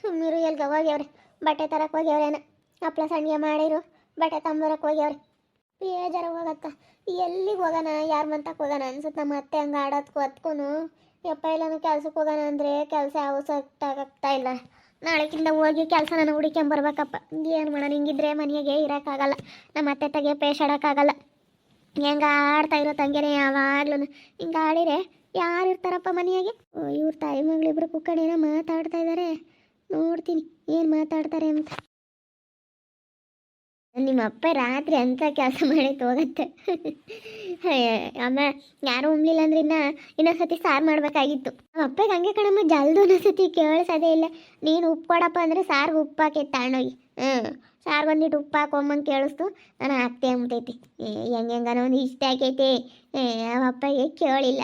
ಸುಮ್ಮನಿರು ಎಲ್ಗ ಹೋಗ್ಯವ್ರೆ ಬಟ್ಟೆ ತರಕ್ಕೆ ಹೋಗ್ಯವ್ರೇನ ಹಪ್ಳ ಸಂಡಿಗೆ ಮಾಡಿರು ಬಟ್ಟೆ ತಂಬರಕ್ಕೆ ಹೋಗ್ಯವ್ರೆ ಬೇಜಾರ ಹೋಗತ್ತ ಎಲ್ಲಿಗೆ ಹೋಗೋಣ ಯಾರು ಮಂತಕ್ಕೆ ಹೋಗೋಣ ಅನ್ಸುತ್ತೆ ನಮ್ಮ ಅತ್ತೆ ಹಂಗೆ ಆಡೋದ್ಕು ಹೊತ್ಕೊನು ಯಪ್ಪ ಇಲ್ಲಾನು ಕೆಲ್ಸಕ್ಕೆ ಹೋಗೋಣ ಅಂದರೆ ಕೆಲಸ ಯಾವ ಸಟ್ಟಾಗ್ತಾ ಇಲ್ಲ ನಾಳೆಕಿಂದ ಹೋಗಿ ಕೆಲಸ ನಾನು ಹುಡುಕೊಂಬರ್ಬೇಕಪ್ಪ ಏನು ಮಾಡೋಣ ಹಿಂಗಿದ್ರೆ ಮನೆಗೆ ಇರೋಕ್ಕಾಗಲ್ಲ ನಮ್ಮ ಅತ್ತೆ ತೆಗೆ ಪೇಶಾಡೋಕ್ಕಾಗಲ್ಲ ಹೆಂಗೆ ಆಡ್ತಾ ಇರೋ ತಂಗೆನೇ ಯಾವಾಗ್ಲೂ ಹಿಂಗೆ ಆಡಿರೆ ಯಾರು ಇರ್ತಾರಪ್ಪ ಮನೆಯಾಗೆ ಇವ್ರ ತಾಯಿ ಮಗಳಿಬ್ರು ಕುಕ್ಕಡಿನ ಮಾತಾಡ್ತಾ ಇದ್ದಾರೆ ನೋಡ್ತೀನಿ ಏನು ಮಾತಾಡ್ತಾರೆ ಅಂತ ನಿಮ್ಮ ಅಪ್ಪ ರಾತ್ರಿ ಅಂತ ಕೆಲಸ ಮಾಡೈತೆ ಹೋಗತ್ತೆ ಅಮ್ಮ ಯಾರು ಉಣ್ಲಿಲ್ಲ ಅಂದ್ರೆ ಇನ್ನೊಂದ್ಸತಿ ಸಾರು ಮಾಡ್ಬೇಕಾಗಿತ್ತು ನಮ್ಮ ಅಪ್ಪಗೆ ಹಂಗೆ ಕಣಮ್ಮ ಜಲ್ದು ಒಂದೊಂದ್ಸತಿ ಕೇಳಿಸೋದೇ ಇಲ್ಲ ನೀನು ಉಪ್ಪು ಕೊಡಪ್ಪ ಅಂದರೆ ಸಾರ್ಗೆ ಉಪ್ಪು ಹಾಕಿ ತಗೊಂಡೋಗಿ ಸಾರ್ಗೆ ಒಂದಿಟ್ಟು ಉಪ್ಪು ಹಾಕೊಂಬಂಗೆ ಕೇಳಿಸ್ತು ನಾನು ಹಾಕ್ತೆ ಅಂಬತೈತಿ ಹೆಂಗನೋ ಒಂದು ಇಷ್ಟ ಆಕೈತಿ ನಮ್ಮ ಅಪ್ಪಗೆ ಕೇಳಿಲ್ಲ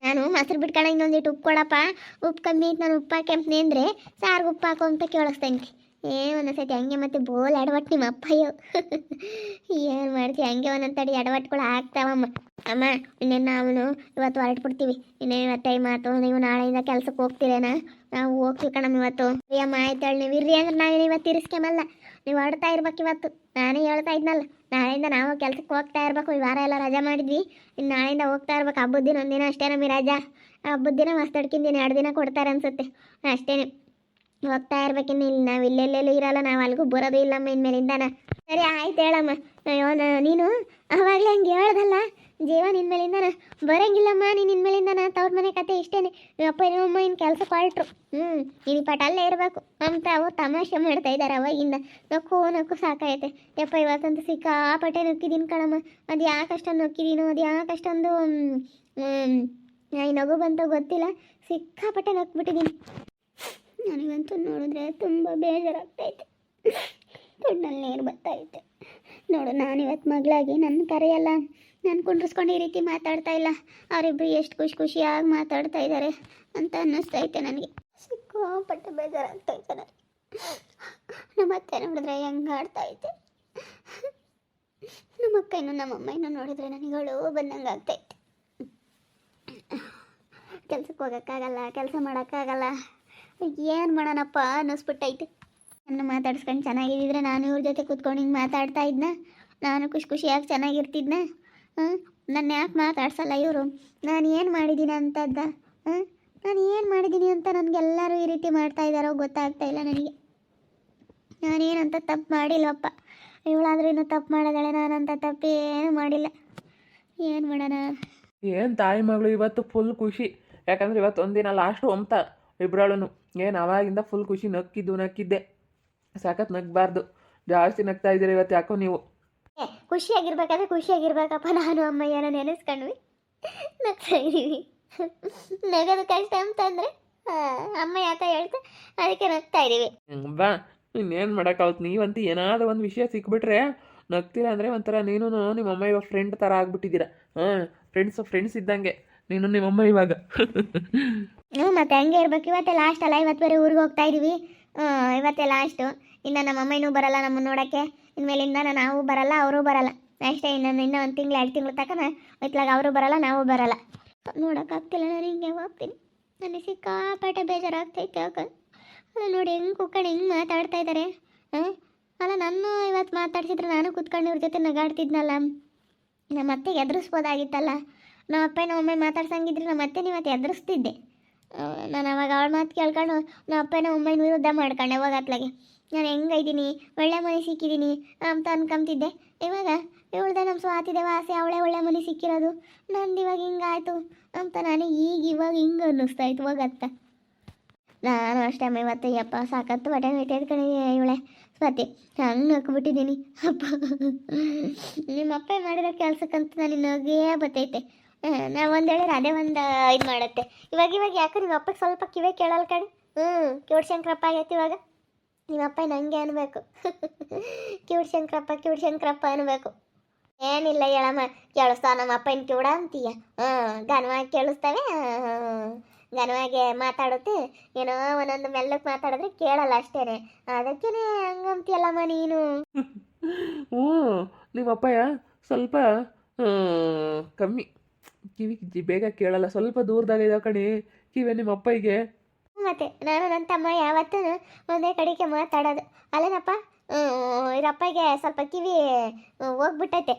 ನಾನು ಮೊಸರು ಬಿಟ್ಕೊಳ ಇನ್ನೊಂದಿಟ್ಟು ಉಪ್ಪು ಕೊಡಪ್ಪ ಉಪ್ಪು ಕಮ್ಮಿ ಐತೆ ನಾನು ಉಪ್ಪು ಹಾಕ್ಯಂಪ್ನಿ ಅಂದರೆ ಸಾರ್ಗೆ ಉಪ್ಪು ಹಾಕೋ ಅಂತ ಕೇಳಿಸ್ತೇನೆ ಒಂದೊಂದ್ಸತಿ ಹಂಗೆ ಮತ್ತೆ ಬೋಲ್ ಎಡವಟ್ಟು ನಿಮ್ಮ ಅಪ್ಪಯ್ಯೋ ಏನು ಮಾಡ್ತೀವಿ ಹಂಗೆ ಒಂದೊಂದು ತಡಿ ಎಡವಟ್ಗಳು ಆಗ್ತಾವಮ್ಮ ಅಮ್ಮ ಇನ್ನೇನು ಅವನು ಇವತ್ತು ಹೊರಟ್ಬಿಡ್ತೀವಿ ಇನ್ನೇನು ಇವತ್ತು ಟೈಮ್ ಆಯ್ತು ನೀವು ನಾಳೆಯಿಂದ ಕೆಲ್ಸಕ್ಕೆ ಹೋಗ್ತೀರೇನಾ ನಾವು ಹೋಗ್ತೀವಿ ಕಣಮ್ಮ ಇವತ್ತು ಅಮ್ಮ ಆಯ್ತಾಳೆ ನೀವು ಇರ್ರಿ ಅಂದ್ರೆ ನಾವೇನು ಇವತ್ತು ಇರಿಸ್ಕೊಂಬಲ್ಲ ನೀವು ಹೊರಡ್ತಾ ಇರ್ಬೇಕು ಇವತ್ತು ನಾನೇ ಹೇಳ್ತಾ ಇದ್ನಲ್ಲ ನಾಳೆಯಿಂದ ನಾವು ಕೆಲ್ಸಕ್ಕೆ ಹೋಗ್ತಾ ಇರ್ಬೇಕು ಈ ವಾರ ಎಲ್ಲ ರಜಾ ಮಾಡಿದ್ವಿ ಇನ್ನು ನಾಳೆಯಿಂದ ಹೋಗ್ತಾ ಇರ್ಬೇಕು ಹಬ್ಬದ ದಿನ ಒಂದಿನ ಅಷ್ಟೇ ನಮಗೆ ರಜಾ ಹಬ್ಬದ ದಿನ ಮಸ್ತಡ್ಕಿನ ದಿನ 2 ದಿನ ಕೊಡ್ತಾರೆ ಅನ್ಸುತ್ತೆ ಅಷ್ಟೇ ಹೋಗ್ತಾ ಇರ್ಬೇಕಿನ್ನು ಇಲ್ಲಿ ನಾವು ಇಲ್ಲೆಲ್ಲೆಲ್ಲೂ ಇರಲ್ಲ ನಾವು ಅಲ್ಲಿಗೂ ಬರೋದು ಇಲ್ಲಮ್ಮ ಇನ್ಮೇಲಿಂದಾನ ಸರಿ ಆಯ್ತು ಹೇಳಮ್ಮ ಅಯ್ಯೋ ನೀನು ಅವಾಗಲೇ ಹಂಗೆ ಹೇಳ್ದಲ್ಲ ಜೀವ ನಿನ್ಮೇಲಿಂದಾನ ಬರೋಂಗಿಲ್ಲಮ್ಮ ನೀನು ಇನ್ಮೇಲಿಂದಾನ ತವ್ರ ಮನೆ ಕತೆ ಇಷ್ಟೇನೆ ಅಪ್ಪ ನಿಮ್ಮಮ್ಮ ಇನ್ನು ಕೆಲಸಕ್ಕೆ ಹೊರಟ್ರು ನೀನು ಪಟ ಅಲ್ಲೇ ಇರಬೇಕು ಅಂತ ಅವ್ರು ತಮಾಷೆ ಮಾಡ್ತಾ ಇದ್ದಾರೆ ಅವಾಗಿಂದ ನಕ್ಕು ಸಾಕಾಯ್ತೆ ಯಪ್ಪ ಇವತ್ತಂತೂ ಸಿಕ್ಕಾಪಟ್ಟೆ ನಕ್ಕಿದ್ದೀನಿ ಕಣಮ್ಮ ಅದು ಯಾಕಷ್ಟೊಂದು ನಕ್ಕಿದ್ದೀನೋ ಅದು ಯಾಕಷ್ಟೊಂದು ನಗು ಬಂತೋ ಗೊತ್ತಿಲ್ಲ ಸಿಕ್ಕಾಪಟ್ಟೆ ನಕ್ಬಿಟ್ಟಿದ್ದೀನಿ ನನಗಂತೂ ನೋಡಿದ್ರೆ ತುಂಬ ಬೇಜಾರಾಗ್ತೈತೆ ಕಣ್ಣಲ್ಲಿ ನೀರು ಬರ್ತಾಯಿದೆ ನೋಡು ನಾನಿವತ್ತು ಮಗಳಾಗಿ ನನ್ನ ಕರೆಯಲ್ಲ ನಾನು ಕುಂಡ್ರಿಸ್ಕೊಂಡು ಈ ರೀತಿ ಮಾತಾಡ್ತಾ ಇಲ್ಲ ಅವರಿಬ್ಬರು ಎಷ್ಟು ಖುಷಿಯಾಗಿ ಮಾತಾಡ್ತಾ ಇದ್ದಾರೆ ಅಂತ ಅನ್ನಿಸ್ತೈತೆ ನನಗೆ ಸಿಕ್ಕಾಪಟ್ಟೆ ಬೇಜಾರಾಗ್ತೈತೆ ನನಗೆ ನಮ್ಮ ಅತ್ತೆ ನೋಡಿದ್ರೆ ಹೆಂಗೆ ಆಡ್ತೈತೆ ನಮ್ಮ ಅಕ್ಕ ಇನ್ನು ನಮ್ಮಮ್ಮ ಇನ್ನು ನೋಡಿದ್ರೆ ನನಗಳು ಬಂದಂಗೆ ಆಗ್ತೈತೆ ಕೆಲ್ಸಕ್ಕೆ ಹೋಗೋಕ್ಕಾಗಲ್ಲ ಕೆಲಸ ಮಾಡೋಕ್ಕಾಗಲ್ಲ ಏನು ಮಾಡೋಣಪ್ಪ ಅನ್ನಿಸ್ಬಿಟ್ಟೈತೆ ನನ್ನ ಮಾತಾಡ್ಸ್ಕೊಂಡು ಚೆನ್ನಾಗಿದ್ದಿದ್ರೆ ನಾನು ಇವ್ರ ಜೊತೆ ಕೂತ್ಕೊಂಡು ಹಿಂಗೆ ಮಾತಾಡ್ತಾ ಇದ್ನ ನಾನು ಖುಷಿಯಾಗಿ ಚೆನ್ನಾಗಿರ್ತಿದ್ನ ನನ್ನ ಯಾಕೆ ಮಾತಾಡ್ಸಲ್ಲ ಇವರು ನಾನು ಏನು ಮಾಡಿದ್ದೀನಿ ಅಂತದ್ದ ನಾನು ಏನು ಮಾಡಿದ್ದೀನಿ ಅಂತ ನನಗೆಲ್ಲರೂ ಈ ರೀತಿ ಮಾಡ್ತಾ ಇದ್ದಾರೋ ಗೊತ್ತಾಗ್ತಾ ಇಲ್ಲ ನನಗೆ ನಾನೇನಂತ ತಪ್ಪು ಮಾಡಿಲ್ವಪ್ಪ ಇವಳಾದ್ರೂ ಇನ್ನೂ ತಪ್ಪು ಮಾಡಿದಾಳೆ ನಾನಂತ ತಪ್ಪು ಏನು ಮಾಡಿಲ್ಲ ಏನು ಮಾಡೋಣ ಏನು ತಾಯಿ ಮಗಳು ಇವತ್ತು ಫುಲ್ ಖುಷಿ ಯಾಕಂದ್ರೆ ಇವತ್ತು ಒಂದಿನ ಲಾಸ್ಟು ಅಂತ ಇಬ್ಬರಳು ಏನು ಅವಾಗಿಂದ ಫುಲ್ ಖುಷಿ ನಕ್ಕಿದ್ದೆ ಸಾಕತ್ ನಗ್ಬಾರ್ದು ಜಾಸ್ತಿ ನಗ್ತಾ ಇದ್ದೀರಿ ಇವತ್ತು ಯಾಕೋ ನೀವು ಖುಷಿಯಾಗಿರ್ಬೇಕಾದ್ರೆ ಖುಷಿಯಾಗಿರ್ಬೇಕಪ್ಪ ನಾನು ಅಮ್ಮಯ್ಯನ ನೆನೆಸ್ಕೊಂಡ್ವಿ ನಗ್ತಾ ಇದ್ದೀವಿ ನಗೋದು ಕಷ್ಟ ಅಂತಂದರೆ ಅಮ್ಮ ಯಾಕ ಹೇಳ್ತಾ ಅದಕ್ಕೆ ನಗ್ತಾ ಇದ್ದೀವಿ ಬಾ ಇನ್ನೇನು ಮಾಡೋಕ್ಕಾಗುತ್ತೆ ನೀವಂತೂ ಏನಾದರೂ ಒಂದು ವಿಷಯ ಸಿಕ್ಬಿಟ್ರೆ ನಗ್ತೀರ ಅಂದರೆ ಒಂಥರ ನೀನು ನಿಮ್ಮಮ್ಮ ಇವಾಗ ಫ್ರೆಂಡ್ ಥರ ಆಗ್ಬಿಟ್ಟಿದ್ದೀರ ಫ್ರೆಂಡ್ಸ್ ಇದ್ದಂಗೆ ನೀನು ನಿಮ್ಮಮ್ಮ ಇವಾಗ ಮತ್ತೆ ಹಂಗೆ ಇರ್ಬೇಕು ಇವತ್ತೇ ಲಾಸ್ಟ್ ಅಲ್ಲ ಇವತ್ತು ಬೇರೆ ಊರಿಗೆ ಹೋಗ್ತಾ ಇದ್ದೀವಿ ಇವತ್ತೇ ಲಾಸ್ಟು ಇನ್ನು ನಮ್ಮಮ್ಮ ಇನ್ನೂ ಬರಲ್ಲ ನಮ್ಮನ್ನು ನೋಡೋಕ್ಕೆ ಇನ್ಮೇಲಿಂದ ನಾವು ಬರಲ್ಲ ಅವರು ಬರಲ್ಲ ಅಷ್ಟೇ ಇನ್ನೂ 1 ತಿಂಗಳು 2 ತಿಂಗಳು ತನಕ ಇತ್ಲಾಗ ಅವರು ಬರಲ್ಲ ನಾವು ಬರಲ್ಲ ನೋಡೋಕ್ಕಾಗ್ತಿಲ್ಲ ನಾನು ಹಿಂಗೆ ಹೋಗ್ತೀನಿ ನನಗೆ ಸಿಕ್ಕಾಪಟ್ಟೆ ಬೇಜಾರಾಗ್ತೈತೆ ಯಾಕೆ ಅಲ್ಲ ನೋಡಿ ಹೆಂಗೆ ಕೂತ್ಕೊಂಡು ಹೆಂಗೆ ಮಾತಾಡ್ತಾ ಇದ್ದಾರೆ ಅಲ್ಲ ನಾನು ಇವತ್ತು ಮಾತಾಡ್ಸಿದ್ರೆ ನಾನು ಕೂತ್ಕೊಂಡು ಇವ್ರ ಜೊತೆ ನಗಾಡ್ತಿದ್ನಲ್ಲ ನಮ್ಮ ಅತ್ತೆಗೆ ಎದುರಿಸ್ಬೋದಾಗಿತ್ತಲ್ಲ ನಮ್ಮ ಅಪ್ಪ ಒಮ್ಮೆ ಮಾತಾಡ್ಸಂಗಿದ್ರೆ ನಮ್ಮ ಅತ್ತೆ ಇವತ್ತು ಎದುರಿಸ್ತಿದ್ದೆ ನಾನು ಅವಾಗ ಅವಳ ಮಾತು ಕೇಳ್ಕೊಂಡು ನಮ್ಮ ಅಪ್ಪನ ಒಮ್ಮೆ ವಿರುದ್ಧ ಮಾಡ್ಕೊಂಡೆ ಅವಾಗ ಅತ್ಲಾಗೆ ನಾನು ಹೆಂಗೈದ್ದೀನಿ ಒಳ್ಳೆ ಮನೆ ಸಿಕ್ಕಿದ್ದೀನಿ ಅಂತ ಅನ್ಕೊಂತಿದ್ದೆ ಇವಾಗ ಇವಳ್ದೆ ನಮ್ಮ ಸ್ವಾತಿದೆ ವಾಸಿ ಅವಳೇ ಒಳ್ಳೆ ಮನೆ ಸಿಕ್ಕಿರೋದು ನಂದು ಇವಾಗ ಹಿಂಗಾಯ್ತು ಅಂತ ನಾನು ಇವಾಗ ಹಿಂಗೆ ಅನ್ನಿಸ್ತಾ ಇತ್ತು ಹೋಗತ್ತ ನಾನು ಅಷ್ಟೇ ಅಮ್ಮ ಇವತ್ತು ಯಪ್ಪ ಸಾಕತ್ತು ಬಟನ್ ಇಟ್ಟಿದ್ಕೊಂಡಿದ್ದೀನಿ ಇವಳೆ ಸ್ವಾತಿ ಹಂಗೆ ನಕ್ಬಿಟ್ಟಿದ್ದೀನಿ ಅಪ್ಪ ನಿಮ್ಮ ಅಪ್ಪ ಮಾಡಿರೋ ಕೆಲ್ಸಕ್ಕಂತ ನಾನು ನಗೇ ಬರ್ತೈತೆ ನಾವು ಒಂದು ಹೇಳಿದ್ರೆ ಅದೇ ಒಂದು ಇದು ಮಾಡುತ್ತೆ ಇವಾಗ ಯಾಕೆ ನಿಮ್ಮ ಅಪ್ಪಗೆ ಸ್ವಲ್ಪ ಕಿವೆ ಕೇಳಲ್ಲ ಕಡೆ ಕಿವುಡ್ ಶಂಕರಪ್ಪ ಆಗೈತೆ ಇವಾಗ ನಿಮ್ಮ ಅಪ್ಪ ನಂಗೆ ಅನ್ಬೇಕು ಕಿವುಡ್ ಶಂಕರಪ್ಪ ಅನ್ಬೇಕು ಏನಿಲ್ಲ ಹೇಳಮ್ಮ ಕೇಳಿಸ್ತಾವ ನಮ್ಮ ಅಪ್ಪನ ಕಿವುಡ ಅಂತೀಯ ಘನವಾಗಿ ಕೇಳಿಸ್ತವೆ ಘನವಾಗಿ ಮಾತಾಡುತ್ತೆ ಏನೋ ಒಂದೊಂದು ಮೆಲ್ಲಕ್ಕೆ ಮಾತಾಡಿದ್ರೆ ಕೇಳಲ್ಲ ಅಷ್ಟೇನೆ ಅದಕ್ಕೇನೆ ಹಂಗಂತೀಯಲ್ಲಮ್ಮ ನೀನು ನಿಮ್ಮಪ್ಪಯ್ಯ ಸ್ವಲ್ಪ ಕಮ್ಮಿ ಕಿವಿ ಬೇಗ ಕೇಳಲ್ಲ ಸ್ವಲ್ಪ ದೂರದಾಗಿದೆ ಕಣಿ ಕಿವಿ ನಿಮ್ಮ ಅಪ್ಪಯ್ಯಗೆ ಮತ್ತೆ ನಾನು ನನ್ನ ತಮ್ಮ ಯಾವತ್ತೂ ಒಂದೇ ಕಡೆಗೆ ಮಾತಾಡೋದು ಅಲ್ಲೇನಪ್ಪ. ಇವರಪ್ಪಗೆ ಸ್ವಲ್ಪ ಕಿವಿ ಹೋಗ್ಬಿಟ್ಟೈತೆ.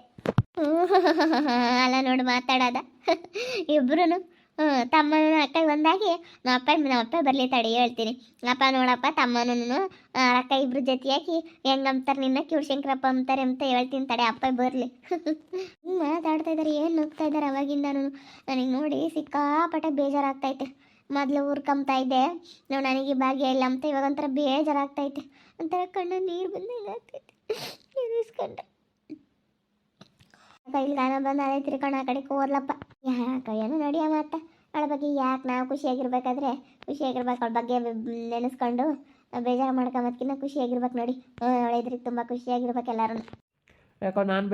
ಅಲ್ಲ ನೋಡು ಮಾತಾಡೋದ ಇಬ್ರು ತಮ್ಮನ ಅಕ್ಕ ಒಂದಾಗಿ ನಮ್ಮ ಅಪ್ಪ ಬರಲಿ ತಡಿ ಹೇಳ್ತೀನಿ. ಅಪ್ಪ ನೋಡಪ್ಪ ತಮ್ಮನೂ ಅಕ್ಕ ಇಬ್ರು ಜೊತೆಯಾಗಿ ಹೆಂಗಂತಾರೆ ನಿನ್ನ ಶಿವಶಂಕರಪ್ಪ ಅಂತಾರೆ ಅಂತ ಹೇಳ್ತೀನಿ ತಡೆ ಅಪ್ಪ ಬರಲಿ. ಮಾತಾಡ್ತಾ ಇದ್ದಾರೆ, ಏನು ನುಗ್ತಾ ಇದ್ದಾರೆ ಅವಾಗಿಂದನೂ. ನನಗೆ ನೋಡಿ ಸಿಕ್ಕಾಪಟ್ಟೆ ಬೇಜಾರಾಗ್ತೈತೆ. ಮೊದಲು ಊರ್ಕೊಂಬ್ತಾ ಇದ್ದೆ ನಾವು, ನನಗೆ ಭಾಗ್ಯ ಇಲ್ಲ ಅಂತ ಇವಾಗ ಒಂಥರ ಬೇಜಾರಾಗ್ತೈತೆ. ಒಂಥರ ಕಣ್ಣು ನೀರು ಬಂದಂಗೆ ಆಗ್ತೈತೆ ನೆನೆಸ್ಕೊಂಡ್ರೆ. ಕೈಲಿ ಗಾನ ಬಂದು ಅದೇ ತಿರ್ಕೊಂಡು ಆ ಕಡೆಗೆ ಹೋದ್ಲಪ್ಪ. ಯಾಕೆ ಏನು ನಡಿಯ ಮಾತ ಅವಳ ಬಗ್ಗೆ ಯಾಕೆ ನಾವು ಖುಷಿಯಾಗಿರ್ಬೇಕಾದ್ರೆ ಖುಷಿಯಾಗಿರ್ಬೇಕು. ಅವಳ ಬಗ್ಗೆ ನೆನೆಸ್ಕೊಂಡು ಬೇಜಾರು ಮಾಡ್ಕೊಂಬದ್ಕಿನ್ನ ಖುಷಿಯಾಗಿರ್ಬೇಕು ನೋಡಿ. ಅವಳಿದ್ರಿಗೆ ತುಂಬ ಖುಷಿಯಾಗಿರ್ಬೇಕು ಎಲ್ಲರೂ. ಯಾಕೋ ನಾನು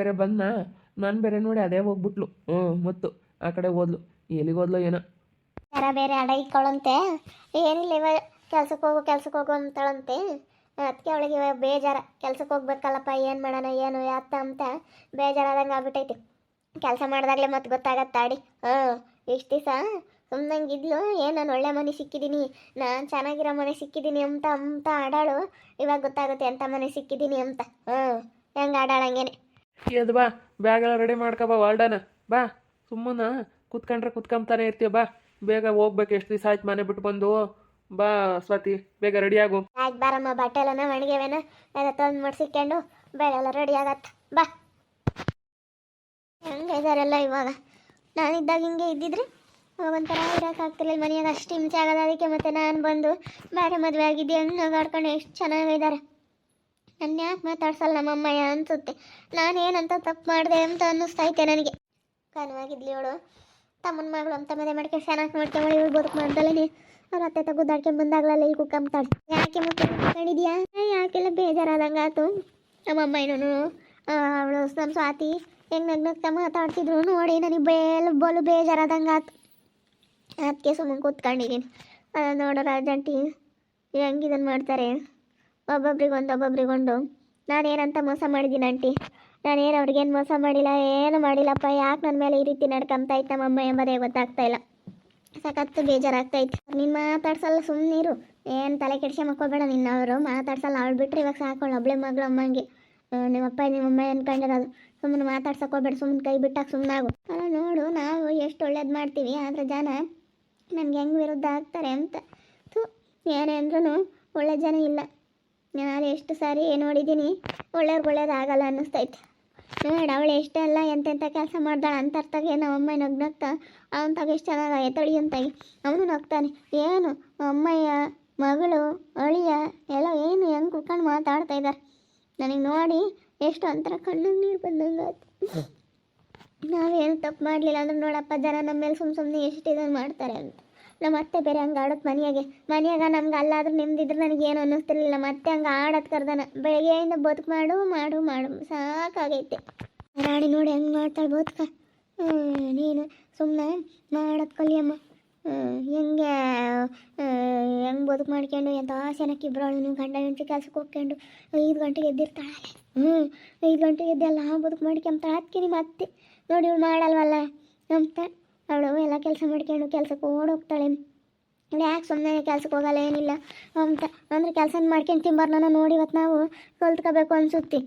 ಬೇರೆ ನೋಡಿ ಅದೇ ಹೋಗ್ಬಿಟ್ಲು. ಮತ್ತು ಆ ಕಡೆ ಹೋದ್ಲು, ಎಲ್ಲಿಗೆ ಹೋದ್ಲು ಏನೋ. ಯಾರ ಬೇರೆ ಅಡ ಇಕ್ಕೊಳ್ಳಂತೆ, ಏನಿಲ್ಲ ಇವಾಗ ಕೆಲ್ಸಕ್ಕೆ ಹೋಗು ಅಂತಾಳಂತೆ. ಅದಕ್ಕೆ ಅವಳಿಗೆ ಇವಾಗ ಬೇಜಾರ, ಕೆಲ್ಸಕ್ಕೆ ಹೋಗ್ಬೇಕಲ್ಲಪ್ಪ, ಏನು ಮಾಡೋಣ ಏನು ಯಾತ ಅಂತ ಬೇಜಾರಾದಂಗೆ ಆಗ್ಬಿಟ್ಟೈತಿ. ಕೆಲಸ ಮಾಡಿದಾಗಲೇ ಮತ್ತೆ ಗೊತ್ತಾಗತ್ತಾಡಿ. ಇಷ್ಟು ದಿವಸ ಸುಮ್ಮನಂಗಿದ್ಲು, ಏನು ನಾನು ಒಳ್ಳೆ ಮನೆ ಸಿಕ್ಕಿದ್ದೀನಿ, ನಾನು ಚೆನ್ನಾಗಿರೋ ಮನೆ ಸಿಕ್ಕಿದ್ದೀನಿ ಅಂತ ಆಡಾಳು. ಇವಾಗ ಗೊತ್ತಾಗುತ್ತೆ ಎಂಥ ಮನೆ ಸಿಕ್ಕಿದ್ದೀನಿ ಅಂತ. ಹೆಂಗೆ ಆಡಾಳಂಗೇನೆ. ಎದ್ದು ಬಾ, ಬ್ಯಾಗೆಲ್ಲ ರೆಡಿ ಮಾಡ್ಕೊಬಾ, ಹೊಲ್ಡನ ಬಾ. ಸುಮ್ಮನೆ ಕುತ್ಕೊಂತಾನೆ ಇರ್ತೀಯ, ಬಾ ಬೇಗ ಹೋಗ್ಬೇಕು. ಎಷ್ಟು ದಿವಸ ಆಯ್ತು ಮನೆ ಬಿಟ್ಟು ಬಂದು. ಬಾ ಸ್ವಾತಿ, ಬೇಗ ರೆಡಿಯಾಗು. ಆಯ್ತು ಬಾರಮ್ಮ, ಬಟ್ಟೆ ಎಲ್ಲನ ಒಣಗ್ಯವೇನ ಎಲ್ಲ ತಂದು ಮಡ್ಸಿಕೊಂಡು ಬೆಳೆಲ್ಲ ರೆಡಿ ಆಗತ್ತೆ ಬಾ. ಹೆಂಗೆ ಇದಾರೆಲ್ಲ ಇವಾಗ. ನಾನಿದ್ದಾಗ ಹಿಂಗೆ ಇದ್ದಿದ್ರೆ ಒಂಥರ ಇರೋಕ್ಕಾಗ್ತಿರ್ಲಿಲ್ಲ ಮನೆಯಾಗ, ಅಷ್ಟು ಹಿಂಸೆ ಆಗೋದು. ಅದಕ್ಕೆ ಮತ್ತೆ ನಾನು ಬಂದು ಬೇರೆ ಮದುವೆ ಆಗಿದ್ದೆ ಹಂಗೆ ಆಡ್ಕೊಂಡು ಎಷ್ಟು ಚೆನ್ನಾಗಿದ್ದಾರೆ. ನನ್ನ ಯಾಕೆ ಮಾತಾಡ್ಸಲ್ಲ ನಮ್ಮಮ್ಮಯ್ಯ ಅನಿಸುತ್ತೆ. ನಾನೇನಂತ ತಪ್ಪು ಮಾಡಿದೆ ಅಂತ ಅನ್ನಿಸ್ತೈತೆ ನನಗೆ. ಕನವಾಗಿದ್ಲಿ ಅವಳು ತಮ್ಮನ ಮಗಳು ಅಂತ ಮದುವೆ ಮಾಡ್ಕೊಂಡು ಚೆನ್ನಾಗಿ ಮಾಡ್ಕೊಂಬಳಿ ಇವಳು ಬದುಕು ಮಾಡ್ದಲೇ ಅವ್ರ ಅತ್ತೆ ತಗುದಾಡ್ಕೊಂಡು ಬಂದಾಗಲೆಲ್ಲ ಇಲ್ಲಿ ಕುಕ್ಕಂತಾಳೆ. ಯಾಕೆ ಮತ್ತೆ ಕುತ್ಕೊಂಡಿದ್ಯಾ? ಯಾಕೆಲ್ಲ ಬೇಜಾರಾದಂಗೆ ಆಯ್ತು. ನಮ್ಮಮ್ಮ ಏನೂ ಅವಳು ನಮ್ಮ ಸ್ವಾತಿ ಹೆಂಗೆ ನಗ್ನಗ್ತಾ ಮಾತಾಡ್ತಿದ್ರು ನೋಡಿ ನನಗೆ ಬಲು ಬೇಜಾರಾದಂಗೆ ಆಯ್ತು. ಅದಕ್ಕೆ ಸುಮ್ಮನೆ ಕೂತ್ಕೊಂಡಿದ್ದೀನಿ. ನೋಡೋರು ಅರ್ಜೆಂಟಿ ಹೆಂಗಿದನ್ನು ಮಾಡ್ತಾರೆ, ಒಬ್ಬೊಬ್ರಿಗೊಂದು. ನಾನೇನಂತ ಮೋಸ ಮಾಡಿದ್ದೀನಿ ಆಂಟಿ? ನಾನೇನು ಅವ್ರಿಗೇನು ಮೋಸ ಮಾಡಿಲ್ಲ, ಏನು ಮಾಡಿಲ್ಲಪ್ಪ. ಯಾಕೆ ನನ್ನ ಮೇಲೆ ಈ ರೀತಿ ನಡ್ಕೊಂತ ಇತ್ತು ನಮ್ಮಮ್ಮ ಎಂಬುದೇ ಗೊತ್ತಾಗ್ತಾಯಿಲ್ಲ. ಸಖತ್ತು ಬೇಜಾರಾಗ್ತೈತೆ. ನೀನು ಮಾತಾಡ್ಸಲ್ಲ, ಸುಮ್ಮನಿರು, ಏನು ತಲೆ ಕೆಡಿಸಿ ಮಕ್ಕೋಬೇಡ. ನಿನ್ನವರು ಮಾತಾಡ್ಸಲ್ಲ, ಅವಳು ಬಿಟ್ಟರೆ ಇವಾಗ ಸಾಕೊಳ್ಳ ಒಬ್ಬಳೆ ಮಗಳು ಅಮ್ಮಂಗೆ. ನಿಮ್ಮಪ್ಪ ನಿಮ್ಮಮ್ಮ ಅನ್ಕೊಂಡಿರೋದು. ಸುಮ್ಮನೆ ಮಾತಾಡ್ಸಕ್ಕೆ ಹೋಗ್ಬೇಡ, ಸುಮ್ಮನೆ ಕೈ ಬಿಟ್ಟಾಗ ಸುಮ್ಮನಾಗು. ಅಲ್ಲ ನೋಡು, ನಾವು ಎಷ್ಟು ಒಳ್ಳೇದು ಮಾಡ್ತೀವಿ, ಆದರೆ ಜನ ನಮ್ಗೆ ಹೆಂಗೆ ವಿರುದ್ಧ ಆಗ್ತಾರೆ ಅಂತ. ಏನೇ ಅಂದ್ರೂ ಒಳ್ಳೆ ಜನ ಇಲ್ಲ. ನಾನು ಎಷ್ಟು ಸಾರಿ ನೋಡಿದ್ದೀನಿ, ಒಳ್ಳೆಯವ್ರಿಗೆ ಒಳ್ಳೇದಾಗಲ್ಲ ಅನ್ನಿಸ್ತೈತೆ. ನೋಡಿ ಅವಳು ಎಷ್ಟೆಲ್ಲ ಎಂತೆಂಥ ಕೆಲಸ ಮಾಡ್ದಾಳೆ ಅಂತ ಅರ್ಥಗೆ ನಮ್ಮಮ್ಮ ನಗ್ನಗ್ತಾ ಅವನ ಎಷ್ಟು ಚೆನ್ನಾಗಿ ತಳಿ ಅಂತಾಗಿ ಅವನು ನಗ್ತಾನೆ. ಏನು ಅಮ್ಮಯ್ಯ ಮಗಳು ಅಳಿಯ ಎಲ್ಲ ಏನು ಹೆಂಗೆ ಕುತ್ಕೊಂಡು ಮಾತಾಡ್ತಾ ಇದ್ದಾರೆ. ನನಗೆ ನೋಡಿ ಎಷ್ಟು ಒಂಥರ ಕಣ್ಣಿಗೆ ನೀರು ಬಂದಂಗೆ ಆಯ್ತು. ನಾವೇನು ತಪ್ಪು ಮಾಡಲಿಲ್ಲ ಅಂದ್ರೆ ನೋಡಪ್ಪ, ಜನ ನಮ್ಮ ಮೇಲೆ ಸುಮ್ಮನೆ ಎಷ್ಟು ಇದನ್ನು ಮಾಡ್ತಾರೆ ಅಂತ. ನಮ್ಮ ಅತ್ತೆ ಬೇರೆ ಹಂಗೆ ಆಡೋದು ಮನೆಯಾಗ ನಮ್ಗೆ ಅಲ್ಲಾದ್ರೂ ನಿಮ್ದಿದ್ರೆ ನನಗೇನು ಅನ್ನಿಸ್ತಿರ್ಲಿಲ್ಲ. ಮತ್ತೆ ಹಂಗೆ ಆಡೋದು ಕರ್ದನ ಬೆಳಗ್ಗೆಯಿಂದ ಬದುಕು ಮಾಡು ಸಾಕಾಗೈತೆ. ರಾಣಿ ನೋಡಿ ಹೆಂಗೆ ಮಾಡ್ತಾಳೆ ಬದುಕ. ನೀನು ಸುಮ್ಮನೆ ಮಾಡೋದು ಕಲಿಯಮ್ಮ. ಹೆಂಗೆ ಬದುಕು ಮಾಡ್ಕೊಂಡು ಎಂಥ ಆಸೆನಕ್ಕೆ ಇಬ್ಬರಳು ಗಂಡ ಹೆಂಡತಿ ಕೆಲ್ಸಕ್ಕೆ ಹೋಗ್ಕೊಂಡು 5 ಗಂಟೆಗೆ ಎದ್ದಿರ್ತಾಳೆ. 5 ಗಂಟೆಗೆ ಎದ್ದೆಲ್ಲ ಬದುಕು ಮಾಡ್ಕೊಂತಾಳೆ. ಅದಕ್ಕೆ ನಿಮ್ಮ ಅತ್ತೆ ನೋಡಿ ಇವಳು ಮಾಡಲ್ವಲ್ಲ ಅಂತ ಅವಳು ಎಲ್ಲ ಕೆಲಸ ಮಾಡ್ಕೊಂಡು ಕೆಲ್ಸಕ್ಕೆ ಓಡೋಗ್ತಾಳೆ. ಯಾಕೆ ಸುಮ್ಮನೆ ಕೆಲ್ಸಕ್ಕೆ ಹೋಗಲ್ಲ ಏನಿಲ್ಲ ಅಂತ ಅಂದರೆ ಕೆಲಸ ಮಾಡ್ಕೊಂಡು ತಿಂಬಾರ್ನ ನೋಡಿ ಇವತ್ತು ನಾವು ಕಲ್ತ್ಕೋಬೇಕು ಅನ್ಸುತ್ತೆ.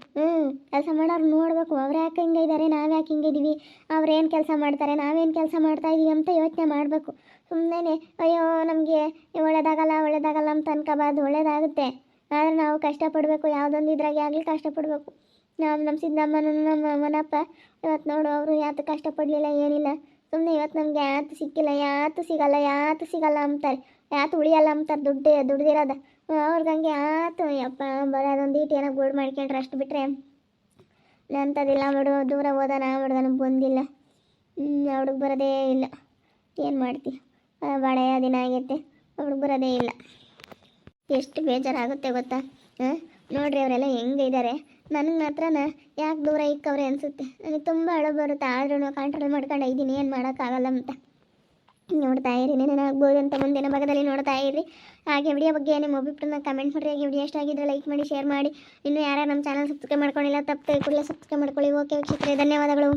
ಕೆಲಸ ಮಾಡೋರು ನೋಡಬೇಕು, ಅವ್ರು ಯಾಕೆ ಹಿಂಗೆ ಇದ್ದಾರೆ, ನಾವು ಯಾಕೆ ಹಿಂಗೆ ಇದ್ದೀವಿ, ಅವ್ರೇನು ಕೆಲಸ ಮಾಡ್ತಾರೆ, ನಾವೇನು ಕೆಲಸ ಮಾಡ್ತಾಯಿದ್ದೀವಿ ಅಂತ ಯೋಚನೆ ಮಾಡಬೇಕು. ಸುಮ್ಮನೆ ಅಯ್ಯೋ ನಮಗೆ ಒಳ್ಳೇದಾಗಲ್ಲ ಅಂತ ಅನ್ಕೋಬಾರ್ದು. ಒಳ್ಳೇದಾಗುತ್ತೆ, ಆದರೆ ನಾವು ಕಷ್ಟಪಡಬೇಕು. ಯಾವುದೊಂದು ಇದ್ರಾಗೆ ಆಗಲಿ ಕಷ್ಟಪಡಬೇಕು. ನಮ್ಮ ಸಿದ್ದಮ್ಮನೂ ನಮ್ಮ ಮನಪ್ಪ ಇವತ್ತು ನೋಡು, ಅವರು ಯಾತು ಕಷ್ಟಪಡಲಿಲ್ಲ ಏನಿಲ್ಲ. ಸುಮ್ಮನೆ ಇವತ್ತು ನಮಗೆ ಯಾತು ಸಿಕ್ಕಿಲ್ಲ, ಯಾತು ಸಿಗಲ್ಲ ಅಂತಾರೆ, ಯಾತು ಉಳಿಯಲ್ಲ ಅಂತಾರೆ. ದುಡ್ದಿರೋದ ಅವ್ರಿಗಂಗೆ ಆತು. ಯಪ್ಪ ಬರೋದೊಂದು ಈಟು ಏನೋ ಗೋಡ್ ಮಾಡ್ಕೊಂಡ್ರೆ ಅಷ್ಟು ಬಿಟ್ಟರೆ ಅಂಥದ್ದಿಲ್ಲ. ದೂರ ಹೋದಾನ ಹುಡುಗನ ಬಂದಿಲ್ಲ, ಹುಡುಗ ಬರೋದೇ ಇಲ್ಲ. ಏನು ಮಾಡ್ತೀವಿ, ಬಳೆಯ ದಿನ ಆಗೈತೆ, ಹುಡುಗ ಬರೋದೇ ಇಲ್ಲ. ಎಷ್ಟು ಬೇಜಾರಾಗುತ್ತೆ ಗೊತ್ತಾ. ನೋಡ್ರಿ ಅವರೆಲ್ಲ ಹೆಂಗೆ ಇದ್ದಾರೆ. ನನಗೆ ಮಾತ್ರನ ಯಾಕೆ ದೂರ ಇಕ್ಕವ್ರೆ ಅನಿಸುತ್ತೆ. ನನಗೆ ತುಂಬ ಅಳು ಬರುತ್ತೆ. ಆದ್ರೂ ಕಂಟ್ರೋಲ್ ಮಾಡ್ಕೊಂಡು ಇದ್ದೀನಿ, ಏನು ಮಾಡೋಕ್ಕಾಗಲ್ಲ ಅಂತ. ನೋಡ್ತಾ ಇರಿ, ಏನಾಗ್ಬೋದು ಅಂತ ಮುಂದಿನ ಭಾಗದಲ್ಲಿ ನೋಡ್ತಾ ಇರಿ. ಹಾಗೆ ವಿಡಿಯೋ ಬಗ್ಗೆ ನಿಮ್ಮ ಅಭಿಪ್ರಾಯನ ಕಮೆಂಟ್ ಮಾಡಿರಿ. ಹಾಗೆ ವಿಡಿಯೋ ಇಷ್ಟ ಆಗಿದ್ರೆ ಲೈಕ್ ಮಾಡಿ, ಶೇರ್ ಮಾಡಿ. ಇನ್ನೂ ಯಾರು ನಮ್ಮ ಚಾನಲ್ ಸಬ್ಸ್ಕ್ರೈಬ್ ಮಾಡ್ಕೊಂಡಿಲ್ಲ ತಪ್ಪದೆ ಕೂಡಲೇ ಸಬ್ಸ್ಕ್ರೈಬ್ ಮಾಡ್ಕೊಳ್ಳಿ. ಓಕೆ ವೀಕ್ಷಕರೇ, ಧನ್ಯವಾದಗಳು.